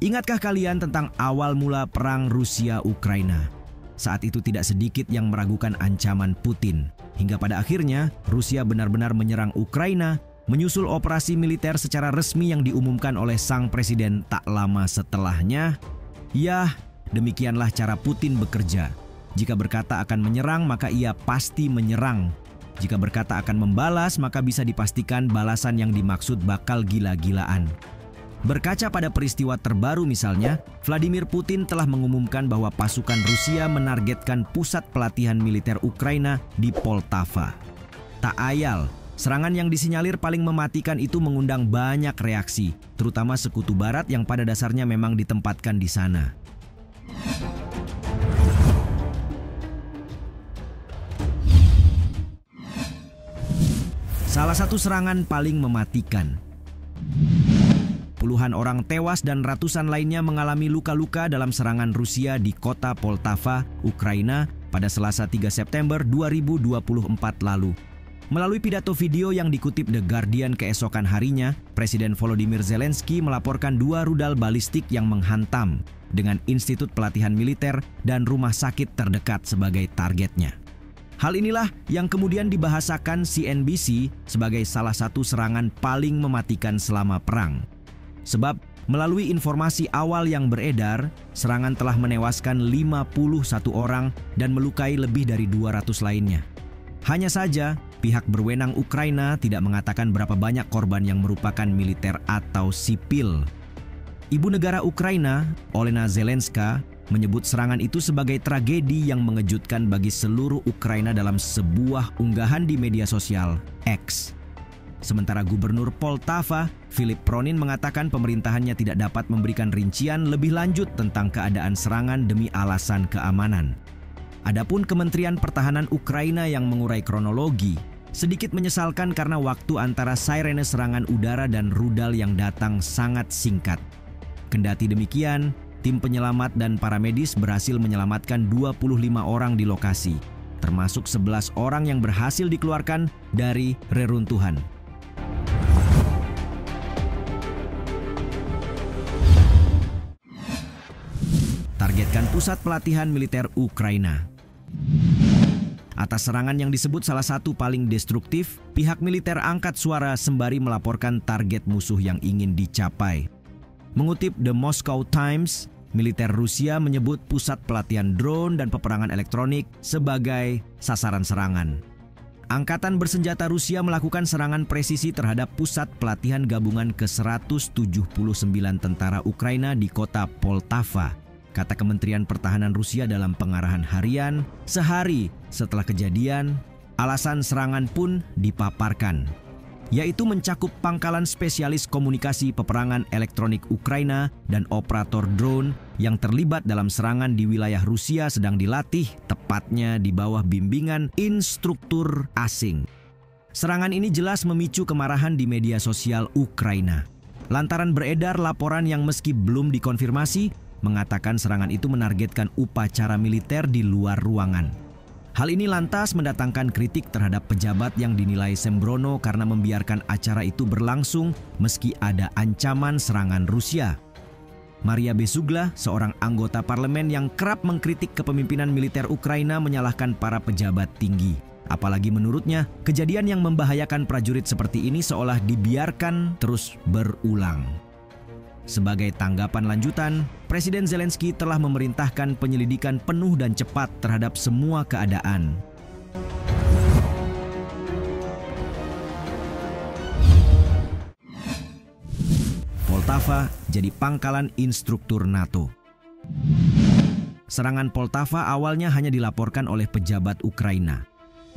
Ingatkah kalian tentang awal mula perang Rusia-Ukraina? Saat itu tidak sedikit yang meragukan ancaman Putin. Hingga pada akhirnya, Rusia benar-benar menyerang Ukraina, menyusul operasi militer secara resmi yang diumumkan oleh sang presiden tak lama setelahnya. Ya, demikianlah cara Putin bekerja. Jika berkata akan menyerang, maka ia pasti menyerang. Jika berkata akan membalas, maka bisa dipastikan balasan yang dimaksud bakal gila-gilaan. Berkaca pada peristiwa terbaru misalnya, Vladimir Putin telah mengumumkan bahwa pasukan Rusia menargetkan pusat pelatihan militer Ukraina di Poltava. Tak ayal, serangan yang disinyalir paling mematikan itu mengundang banyak reaksi, terutama Sekutu Barat yang pada dasarnya memang ditempatkan di sana. Salah satu serangan paling mematikan. Puluhan orang tewas dan ratusan lainnya mengalami luka-luka dalam serangan Rusia di kota Poltava, Ukraina pada Selasa 3 September 2024 lalu. Melalui pidato video yang dikutip The Guardian keesokan harinya, Presiden Volodymyr Zelensky melaporkan 2 rudal balistik yang menghantam dengan Institut Pelatihan Militer dan rumah sakit terdekat sebagai targetnya. Hal inilah yang kemudian dibahasakan CNBC sebagai salah satu serangan paling mematikan selama perang. Sebab melalui informasi awal yang beredar, serangan telah menewaskan 51 orang dan melukai lebih dari 200 lainnya. Hanya saja, pihak berwenang Ukraina tidak mengatakan berapa banyak korban yang merupakan militer atau sipil. Ibu negara Ukraina, Olena Zelenska, menyebut serangan itu sebagai tragedi yang mengejutkan bagi seluruh Ukraina dalam sebuah unggahan di media sosial X. Sementara Gubernur Poltava, Filip Pronin, mengatakan pemerintahannya tidak dapat memberikan rincian lebih lanjut tentang keadaan serangan demi alasan keamanan. Adapun Kementerian Pertahanan Ukraina yang mengurai kronologi, sedikit menyesalkan karena waktu antara sirene serangan udara dan rudal yang datang sangat singkat. Kendati demikian, tim penyelamat dan para medis berhasil menyelamatkan 25 orang di lokasi, termasuk 11 orang yang berhasil dikeluarkan dari reruntuhan. Targetkan pusat pelatihan militer Ukraina. Atas serangan yang disebut salah satu paling destruktif, pihak militer angkat suara sembari melaporkan target musuh yang ingin dicapai. Mengutip The Moscow Times, militer Rusia menyebut pusat pelatihan drone dan peperangan elektronik sebagai sasaran serangan. Angkatan bersenjata Rusia melakukan serangan presisi terhadap pusat pelatihan gabungan ke-179 tentara Ukraina di kota Poltava, kata Kementerian Pertahanan Rusia dalam pengarahan harian. Sehari setelah kejadian, alasan serangan pun dipaparkan, yaitu mencakup pangkalan spesialis komunikasi peperangan elektronik Ukraina dan operator drone yang terlibat dalam serangan di wilayah Rusia sedang dilatih, tepatnya di bawah bimbingan instruktur asing. Serangan ini jelas memicu kemarahan di media sosial Ukraina, lantaran beredar laporan yang meski belum dikonfirmasi, mengatakan serangan itu menargetkan upacara militer di luar ruangan. Hal ini lantas mendatangkan kritik terhadap pejabat yang dinilai sembrono karena membiarkan acara itu berlangsung meski ada ancaman serangan Rusia. Maria Bezugla, seorang anggota parlemen yang kerap mengkritik kepemimpinan militer Ukraina, menyalahkan para pejabat tinggi. Apalagi menurutnya, kejadian yang membahayakan prajurit seperti ini seolah dibiarkan terus berulang. Sebagai tanggapan lanjutan, Presiden Zelensky telah memerintahkan penyelidikan penuh dan cepat terhadap semua keadaan. Poltava jadi pangkalan instruktur NATO. Serangan Poltava awalnya hanya dilaporkan oleh pejabat Ukraina.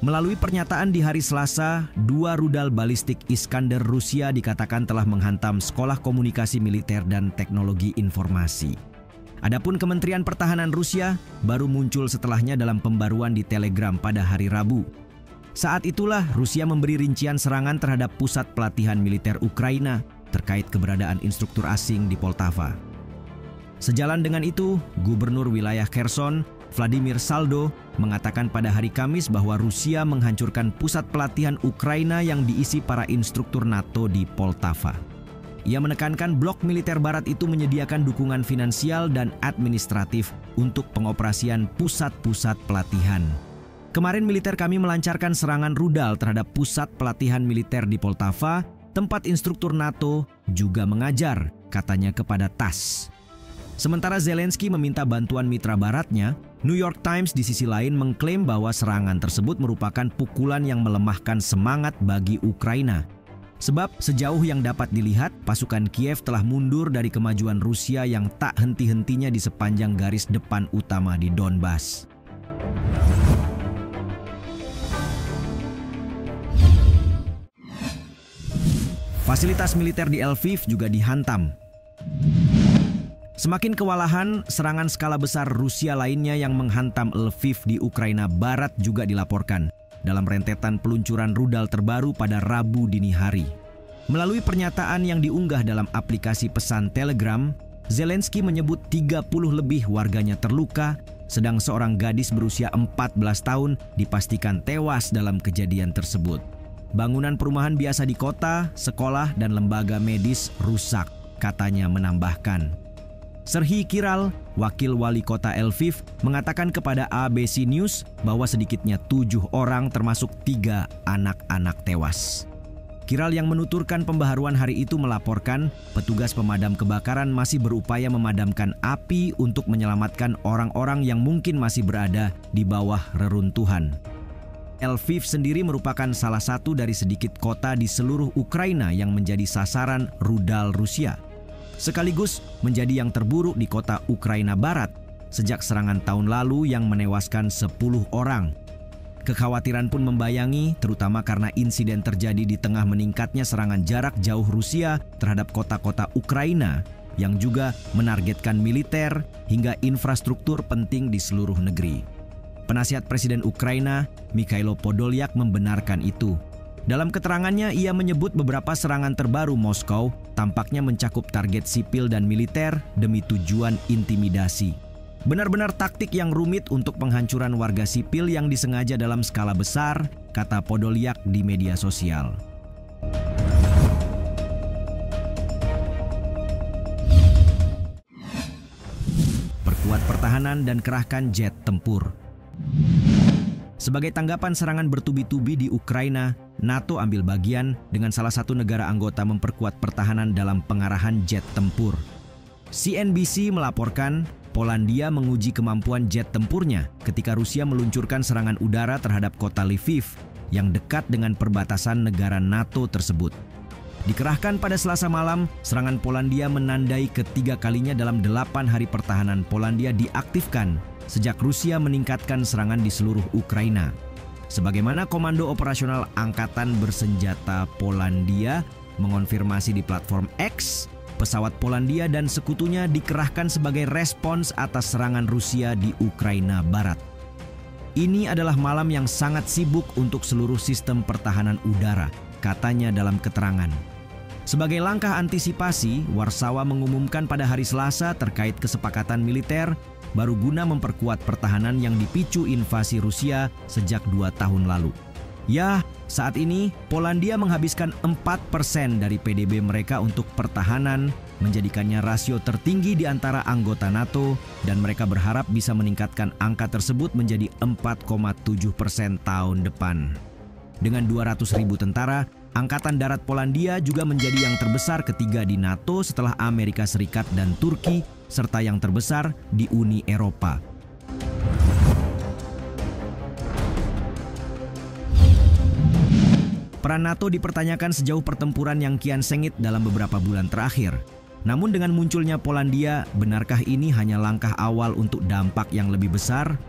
Melalui pernyataan di hari Selasa, 2 rudal balistik Iskander Rusia dikatakan telah menghantam Sekolah Komunikasi Militer dan Teknologi Informasi. Adapun Kementerian Pertahanan Rusia baru muncul setelahnya dalam pembaruan di Telegram pada hari Rabu. Saat itulah Rusia memberi rincian serangan terhadap pusat pelatihan militer Ukraina terkait keberadaan instruktur asing di Poltava. Sejalan dengan itu, Gubernur wilayah Kherson, Vladimir Saldo, mengatakan pada hari Kamis bahwa Rusia menghancurkan pusat pelatihan Ukraina yang diisi para instruktur NATO di Poltava. Ia menekankan blok militer barat itu menyediakan dukungan finansial dan administratif untuk pengoperasian pusat-pusat pelatihan. Kemarin militer kami melancarkan serangan rudal terhadap pusat pelatihan militer di Poltava, tempat instruktur NATO juga mengajar, katanya kepada TASS. Sementara Zelensky meminta bantuan mitra baratnya, New York Times di sisi lain mengklaim bahwa serangan tersebut merupakan pukulan yang melemahkan semangat bagi Ukraina. Sebab sejauh yang dapat dilihat, pasukan Kiev telah mundur dari kemajuan Rusia yang tak henti-hentinya di sepanjang garis depan utama di Donbas. Fasilitas militer di Lviv juga dihantam. Semakin kewalahan, serangan skala besar Rusia lainnya yang menghantam Lviv di Ukraina Barat juga dilaporkan dalam rentetan peluncuran rudal terbaru pada Rabu dini hari. Melalui pernyataan yang diunggah dalam aplikasi pesan Telegram, Zelensky menyebut 30 lebih warganya terluka, sedang seorang gadis berusia 14 tahun dipastikan tewas dalam kejadian tersebut. Bangunan perumahan biasa di kota, sekolah, dan lembaga medis rusak, katanya menambahkan. Serhiy Kiral, wakil wali kota Lviv, mengatakan kepada ABC News bahwa sedikitnya 7 orang termasuk 3 anak-anak tewas. Kiral yang menuturkan pembaharuan hari itu melaporkan petugas pemadam kebakaran masih berupaya memadamkan api untuk menyelamatkan orang-orang yang mungkin masih berada di bawah reruntuhan. Lviv sendiri merupakan salah satu dari sedikit kota di seluruh Ukraina yang menjadi sasaran rudal Rusia. Sekaligus menjadi yang terburuk di kota Ukraina Barat sejak serangan tahun lalu yang menewaskan 10 orang. Kekhawatiran pun membayangi, terutama karena insiden terjadi di tengah meningkatnya serangan jarak jauh Rusia terhadap kota-kota Ukraina yang juga menargetkan militer hingga infrastruktur penting di seluruh negeri. Penasihat Presiden Ukraina, Mikhailo Podolyak, membenarkan itu. Dalam keterangannya, ia menyebut beberapa serangan terbaru Moskow tampaknya mencakup target sipil dan militer demi tujuan intimidasi. Benar-benar taktik yang rumit untuk penghancuran warga sipil yang disengaja dalam skala besar, kata Podolyak di media sosial. Perkuat pertahanan dan kerahkan jet tempur. Sebagai tanggapan serangan bertubi-tubi di Ukraina, NATO ambil bagian dengan salah satu negara anggota memperkuat pertahanan dalam pengarahan jet tempur. CNBC melaporkan Polandia menguji kemampuan jet tempurnya ketika Rusia meluncurkan serangan udara terhadap kota Lviv yang dekat dengan perbatasan negara NATO tersebut. Dikerahkan pada Selasa malam, serangan Polandia menandai ketiga kalinya dalam 8 hari pertahanan Polandia diaktifkan sejak Rusia meningkatkan serangan di seluruh Ukraina. Sebagaimana Komando Operasional Angkatan Bersenjata Polandia mengonfirmasi di platform X, pesawat Polandia dan sekutunya dikerahkan sebagai respons atas serangan Rusia di Ukraina Barat. Ini adalah malam yang sangat sibuk untuk seluruh sistem pertahanan udara, katanya dalam keterangan. Sebagai langkah antisipasi, Warsawa mengumumkan pada hari Selasa terkait kesepakatan militer baru guna memperkuat pertahanan yang dipicu invasi Rusia sejak 2 tahun lalu. Ya, saat ini Polandia menghabiskan 4% dari PDB mereka untuk pertahanan, menjadikannya rasio tertinggi di antara anggota NATO, dan mereka berharap bisa meningkatkan angka tersebut menjadi 4,7% tahun depan. Dengan 200.000 tentara, Angkatan Darat Polandia juga menjadi yang terbesar ketiga di NATO setelah Amerika Serikat dan Turki, serta yang terbesar di Uni Eropa. Peran NATO dipertanyakan sejauh pertempuran yang kian sengit dalam beberapa bulan terakhir. Namun dengan munculnya Polandia, benarkah ini hanya langkah awal untuk dampak yang lebih besar?